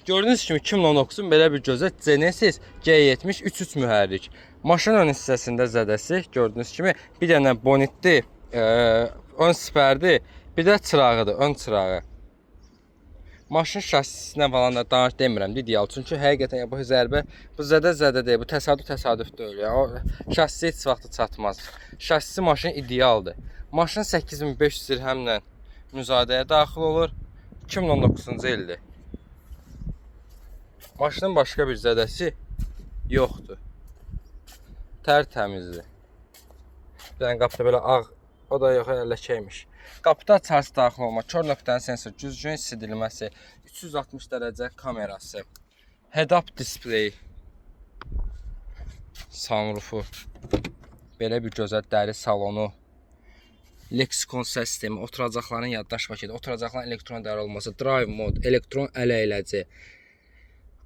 Gördüyünüz kimi 2019-un belə bir gözəl Genesis G70 3.3 mühərrik. Maşının ön hissəsində zədəsi gördüyünüz kimi bir dənə bonitli, ön sipərdi, bir də çırağıdır, ön çırağı. Maşın şasisinə falan da danış demirəm, ideal. Çünki həqiqətən bu zərbə, bu zədə deyil, bu təsadüf deyil. Ya. O şasisi heç vaxt çatmaz. Şasisi maşın idealdır. Maşın 8500 dirhəmlə müzadəyə daxil olur. 2019-cu ildir. Maşının başqa bir zədəsi yoxdur. Tərtəmizdir. Bir dənə qapıda belə ağ, o da yox, ləkəymiş. Qapıda açarsı daxil olma, kör nöqtənin sensor, güzgün hiss 360 dərəcə kamerası, head-up displeyi, sunrufu, belə bir gözəl dəri salonu, leksikon sistemi, oturacaqların yaddaş paketi, oturacaqların elektron dəri olması, drive mod, elektron ələ eləci,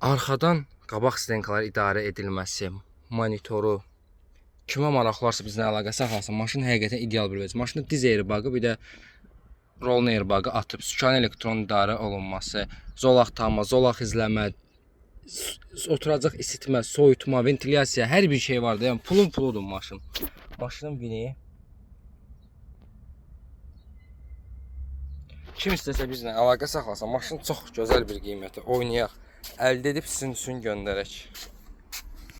arxadan qabaq stenkalar idarə edilməsi, monitoru. Kimə maraqlarsa bizlə əlaqə saxlasın. Maşın həqiqətən ideal bir vəziyyət. Maşında diz airbagı, bir də roll airbagı atıb, sükan elektron idarə olunması, zolaq tanıma, zolaq izləmə, oturacaq isitmə, soyutma, ventilyasiya, hər bir şey vardı. Yəni pulun puludur maşın. Maşının vini. Kim istəsə bizlə əlaqə saxlasın. Maşın çox gözəl bir qiyməti. Oynayaq. Əldə edib sizin üçün göndərək.